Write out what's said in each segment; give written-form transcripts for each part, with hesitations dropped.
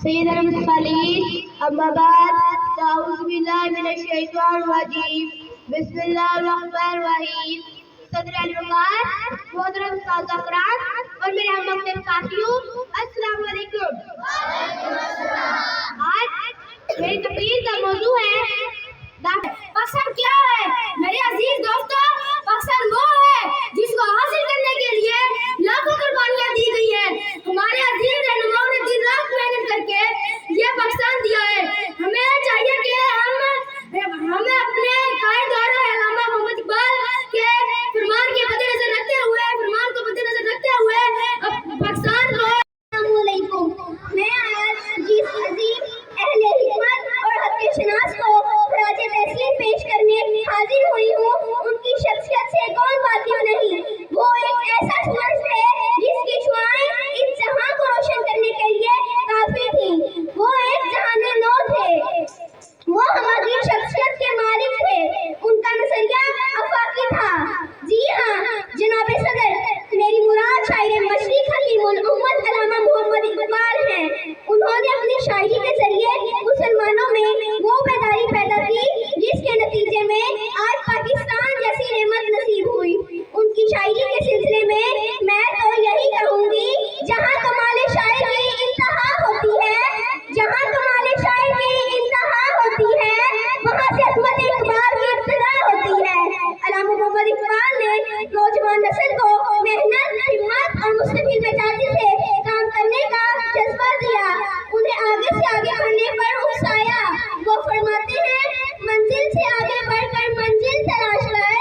सय्यदना मुरसलीन अम्मा बाद अऊज़ु बिल्लाहि मिनश शैतानिर रजीम बिस्मिल्लाहिर रहमानिर रहीम। सदर अल-वक़ार मोहतरम उस्ताद अकराम और मेरे हम वक्त साथियों, अस्सलाम वालेकुम। आज मेरी तकरीर का मौजू है पाकिस्तान क्या है। मेरे अजीज दोस्तों, पाकिस्तान वो है जिसको हासिल करने के लिए लाखों कुर्बानियां दी गई है। हमारे अजीज रहनुमाओं ने दिन रात मेहनत करके ये पाकिस्तान दिया है। हमें चाहिए कि हमें अपने कायद और अल्लामा मोहम्मद इकबाल के फरमान को मद्देनजर रखते हुए पाकिस्तान को मैं आज जिस अजीम अहले हिकमत और हक़-ए-शनास को खराजे तहसीन पेश करने हाजिर हुई हूँ, उनकी शख्सियत से कौन वाकिफ नहीं। वो एक ऐसा शख्स है जिसकी शुआएं इस जहां को रोशन करने के लिए काफी थी। वो एक जहाने नो थे, वो हमारी शख्सियत के मालिक थे। उनका नजरिया अफाकी था। जी हाँ जनाब सदर, मेरी मुराद शायर मशरिक़ हकीमुल उम्मत अल्लामा मोहम्मद इकबाल हैं। उन्होंने अपनी शायरी के जरिए मुसलमानों में वो बेदारी पैदा की जिसके नतीजे में आज पाकिस्तान जैसी नेमत नसीब हुई। उनकी शायरी के सिलसिले में मैं तो यही कहूँगी, जहाँ कमाले शायर की इंतहा होती है, वहाँ से अज़मत इकबाल की इब्तिदा होती है। अल्लामा मोहम्मद इकबाल ने नौजवान नस्ल को मेहनत, हिम्मत और मुस्तकिल मिजाजी से काम करने का जज्बा दिया, उन्हें आगे से आगे बढ़ने पर उकसाया। वो फरमाते हैं, मंजिल से आगे बढ़कर मंजिल तलाश कर,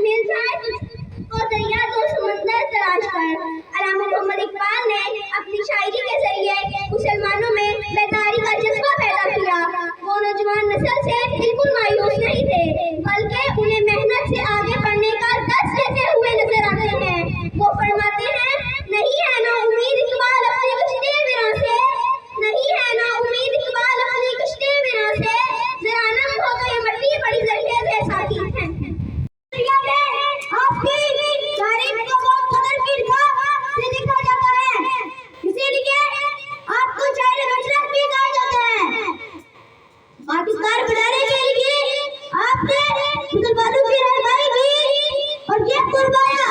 मिल जाए तुझको दरिया तो समंदर तलाश कर। अल्लामा मोहम्मद इकबाल ने अपनी शायरी के जरिए मुसलमानों में बेदारी का जज्बा पैदा किया। वो नौजवान नस्ल से बिल्कुल मायूस नहीं थे, बल्कि उन्हें मेहनत से आगे बढ़ने का दर्ज देते हुए नजर आते हैं। वो फरमाते हैं, नहीं है ना उम्मीद इकबाल अपनी कश्ते विरां से, जरा नम हो गई मट्टी बड़ी जरिए से साथी है। आपकी तारीफ को बहुत कदर की निगाह से देखा जाता है, इसीलिए आपको शायर मशरक़ भी कहा जाता है। पाकिस्तान बनाने के लिए आपने मुसलमानों की रहनुमाई की और ये कुर्बाया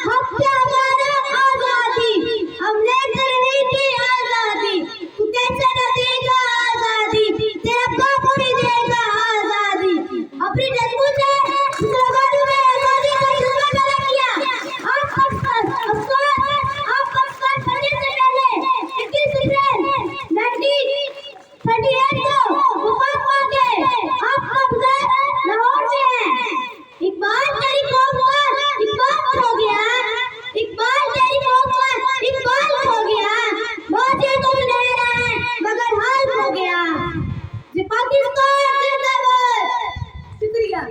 हक क्या हमारा आजादी, हमने करनी थी आजादी, तू कैसे न देगा आजादी, तेरा बाप नहीं देगा आजादी। अपनी जज्बों से मुसलमानों में आजादी का जज्बा पैदा किया। आप पाकिस्तान बनने से पहले 21 अप्रैल 1938 को वफात पा गए। आप अब लाहौर में हैं। इकबाल तेरी कौम पर इकबाल हो गया, इकबाल तेरी कौम पर इकबाल हो गया, बातें तो ले रहे हैं मगर हाल हो गया। ये पाकिस्तान जिंदाबाद। शुक्रिया।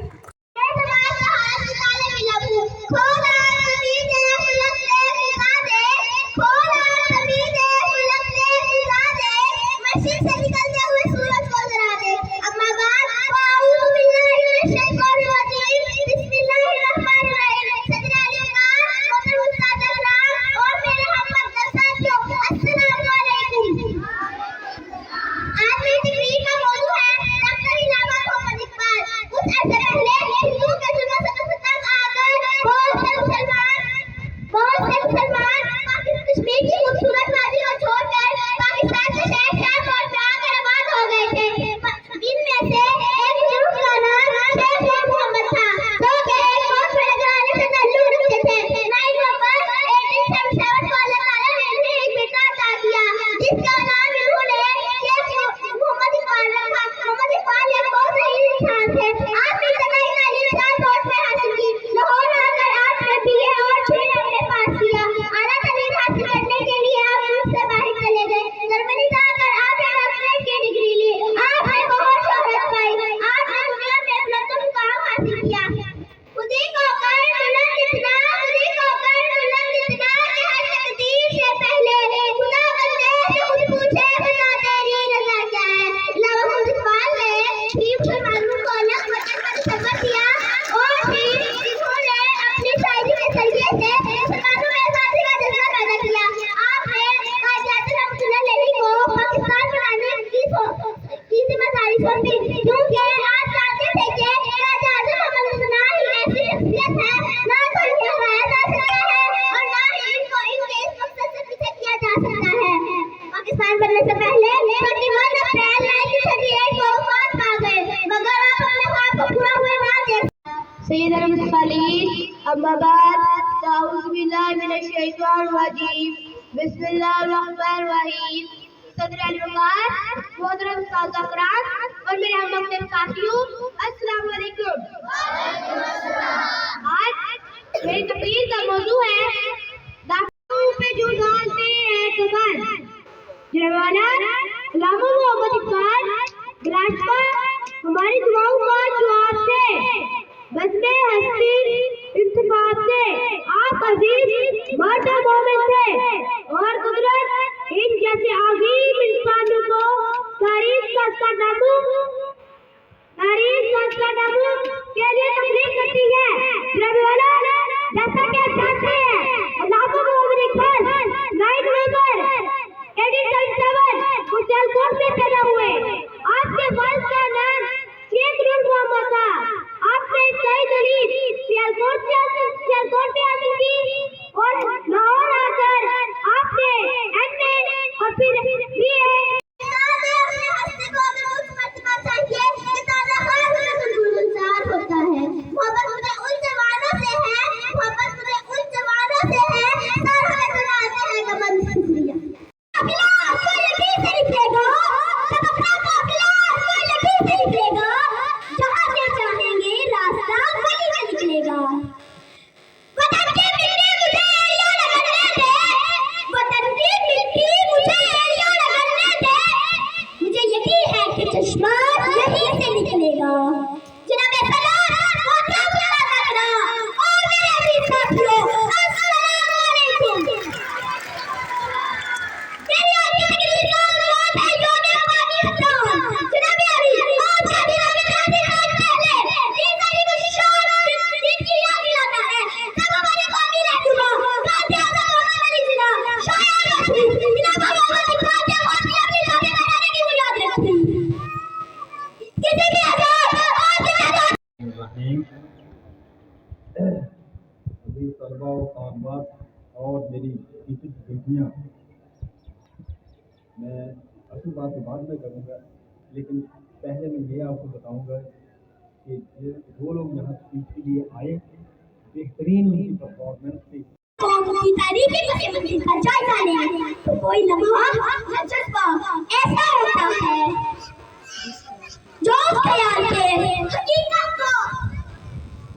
सकता है। पाकिस्तान बनने से पहले 21 अप्रैल 1938 को वफात पा गए, मगर आप अपने ख्वाब को पूरा हुए ना देख सैयदना मुर्सलीन अम्मा बाद अऊज़ु बिल्लाहि मिनश शैतानिर रजीम बिस्मिल्लाहिर रहमानिर रहीम। सदर अल-वक़ार मोहतरम उस्ताद अकराम और मेरे हम अपने साथियों, अस्सलाम वालेकुम। आज मेरी तकरीर का मौजू है दांतों पे जो डालते हैं कबर। जवाना लामो मोहम्मद इकबाल ग्रासपा हमारी दुआओं का जवाब थे, बदले हस्ती इत्तिफाक से आप अजीज माता मोमिन थे और कुदरत इन जैसे अजीम इंसानों को तारीफ का कदम के लिए तकलीफ करती है। रबी वाला जैसा कि आप जानते हैं लाखों मोमिन इकबाल 9 नवंबर 1877 को सियालकोट में पैदा हुए। आपके वालिद का नाम शेख नूर मोहम्मद था। आपने कई दलील सियालकोट में हासिल की और लाहौर आकर आपने एमए और फिर बीए होता है। मोहब्बत मुझे उन जवानों से है, मोहब्बत मुझे उन जवानों से है, सर हमें सुनाते हैं कमल शुक्रिया। काफिला कोई लकीर से निकलेगा, जब अपना काफिला कोई लकीर से निकलेगा, जहाँ से चाहेंगे रास्ता गली से निकलेगा। वतन की मिट्टी मुझे एलियों लगने दे, वतन की मिट्टी मुझे एलियों लगने दे, मुझे यकीन है कि चश्मा यहीं से निकलेगा। जनाबे सलाम मोहतरम उस्ताद अकराम और मेरे अजीज साथियों, अस्सलाम वालेकुम। मेरी आज की तकरीर का उन्वान है यौम पाकिस्तान। जनाबे अली आज का दिन हमें 30 साल पहले तीसरी मुशार दिन की याद दिलाता है, जब हमारे कौमी रहनुमा गाज़ी आज़म मोहम्मद अली जिन्ना शायर वसीम जिन्ना मोहम्मद इकबाल के अपनी शादी बनाने की बुनियाद रखी। किसी भी रहीम अभी तलबा व तालबात और मेरी टीचर बेटियाँ, मैं असल बात तो बाद में करूँगा, लेकिन पहले मैं ये आपको बताऊँगा कि वो लोग यहाँ स्पीच के लिए आए, बेहतरीन उनकी परफॉर्मेंस थी। की तारीफ के मंजिल का जायजा लें तो कोई लम्हा या जज्बा ऐसा होता है जो उस ख्याल के हकीकत को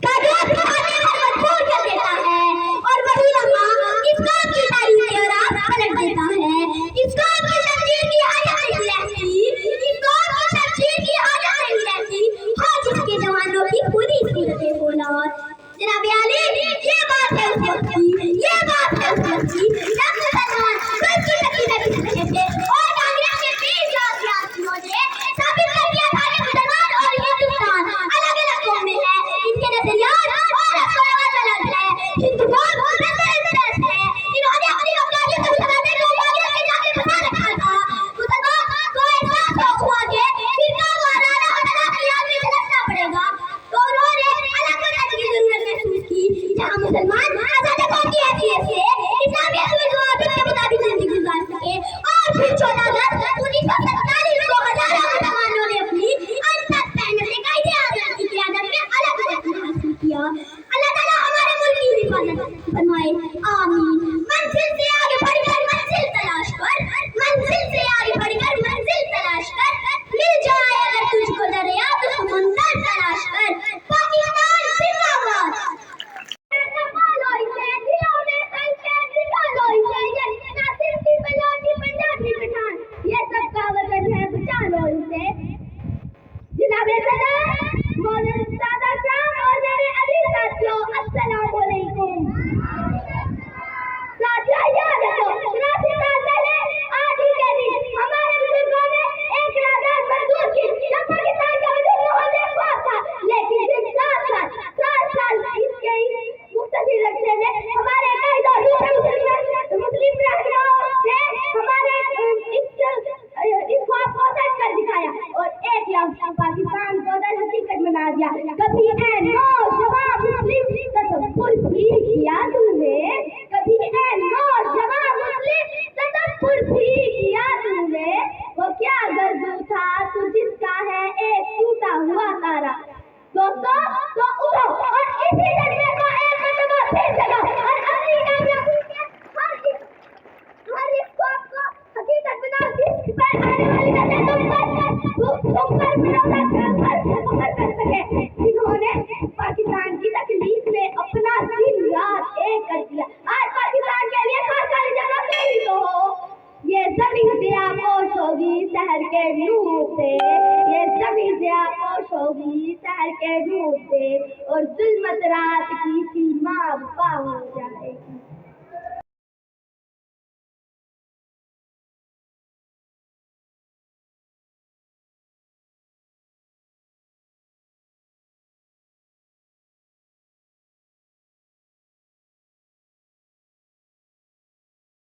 कागज उठाने पर मजबूर कर देता है, और वही लम्हा इस कौम की तारीफ के राह पलट देता है। इस कौम की शमशीर की हालत नहीं रहती, इस कौम की शमशीर की हालत नहीं रहती, हाँ जिसके जवानों की पूरी सीरतें बोला। जनाबे आली ये बात है उस वक्त की, ये बात है उस वक्त की जब मुसलमान कोई की तकलीफ नहीं सकते थे और कांग्रेस के 20 पर आने वाली नस्लें तुम पर भरोसा कर सके। जिन्होंने पाकिस्तान की तकलीफ में अपना दिन रात एक कर दिया, आज पाकिस्तान के लिए खाली जगह मेरी तो हो। ये जमीन से आपोश होगी शहर के नूर से, ये जमीन से आपोश होगी शहर के नूर से, और जुल्मत रात की सीमा पा हो जाए।